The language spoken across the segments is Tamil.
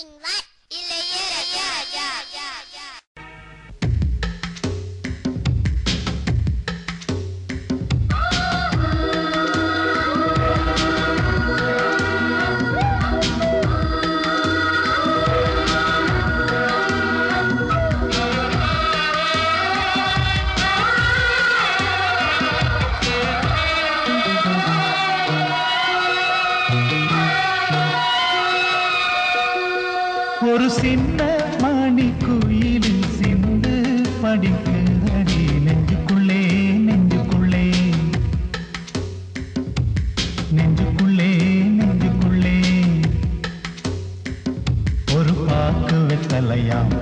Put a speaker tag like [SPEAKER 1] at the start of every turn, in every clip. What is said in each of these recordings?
[SPEAKER 1] presenting one Ilayaraja.
[SPEAKER 2] ஒரு சின்ன மணி குயிலின் சிந்து படிக்குதடி நெஞ்சுக்குள்ளே நெஞ்சுக்குள்ளே நெஞ்சுக்குள்ளே நெஞ்சுக்குள்ளே ஒரு பாக்கு வெத்தலையாம்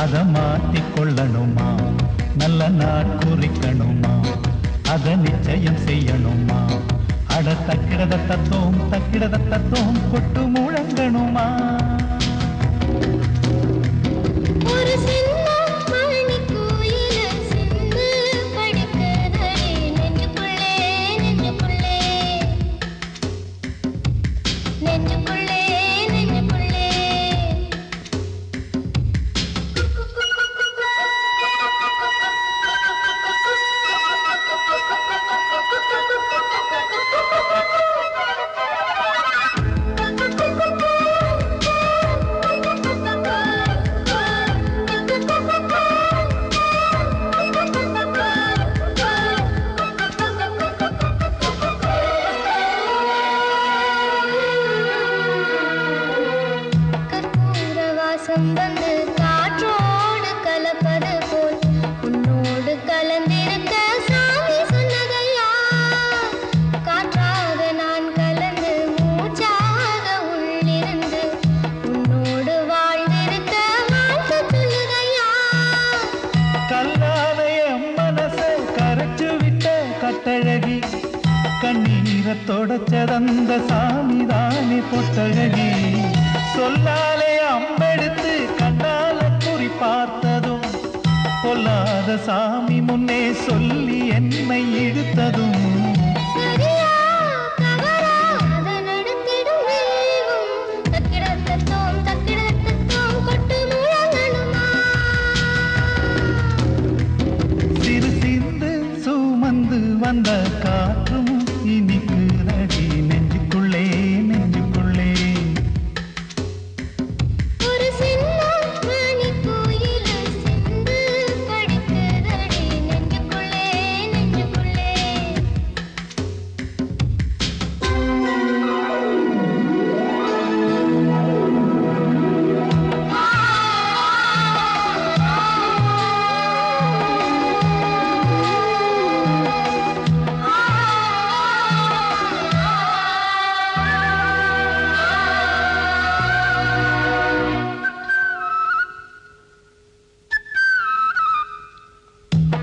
[SPEAKER 2] அதை மாற்றிக்கொள்ளணுமா நல்ல நாள் குறிக்கணுமா அதை நிச்சயம் செய்யணுமா அட தக்கிடத தத்தோம் கொட்டு முழங்கணுமா
[SPEAKER 3] வந்து காற்றோடு கலப்பது போல் உன்னோடு கலந்திருக்க சாமி சொன்னதையா காற்றாக நான் கலந்து மூச்சாக உள்ளிருந்து உன்னோடு வாழ்ந்திருக்க வாழ்த்து சொல்லுதையா
[SPEAKER 2] கல்லாலைய மனசை கரைச்சு விட்ட கட்டழகி கண்ணீரை தொடச்சதந்த சாமிதானே பொட்டழகி சொல்லாலே அம்பெடுத்து கண்ணால குறி பார்த்ததும் பொல்லாத சாமி முன்னே சொல்லி என்னை இழுத்ததும் சிறு சிந்து சுமந்து வந்த காற்றும் இனிக்கு நடி நெஞ்சுக்குள்ளே நெஞ்சுக்குள்ளே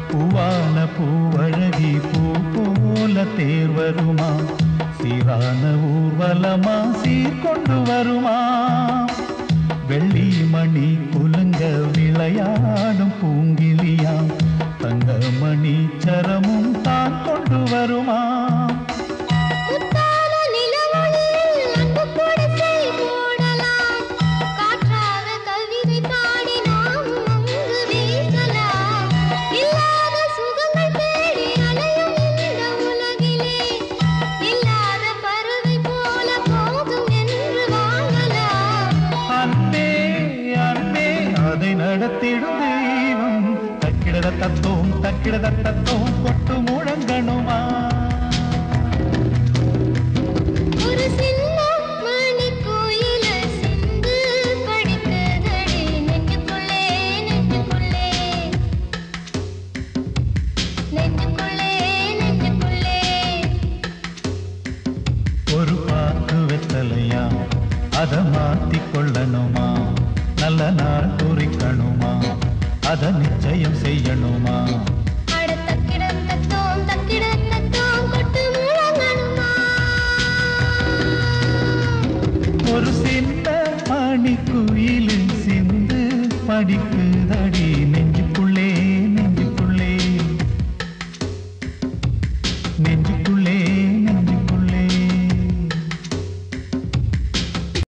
[SPEAKER 2] பூவான பூவழகி பூ போல தேர் வருமா சீரான ஊர்வலமா சீர்கொண்டு வருமா வெள்ளி மணி குலுங்க விளையாடும் பூங்கிலியா தங்க மணி சரமும் தான் கொண்டு வருமா நடத்திடும் தெய்வம் தக்கிடத தத்தோம் கொட்டு முழங்கணுமா
[SPEAKER 3] ஒரு சின்ன மணி கோயில சிந்து படிக்குதடி நெஞ்சுக்குள்ளே நெஞ்சுக்குள்ளே நெஞ்சுக்குள்ளே நெஞ்சுக்குள்ளே
[SPEAKER 2] ஒரு பாக்கு வெத்தலையா அதை மாற்றிக்கொள்ளணுமா நல்ல நாள் குறிக்கணுமா அதை நிச்சயம் செய்யணுமா ஒரு சின்ன மணி குயிலின் சிந்து படிக்கு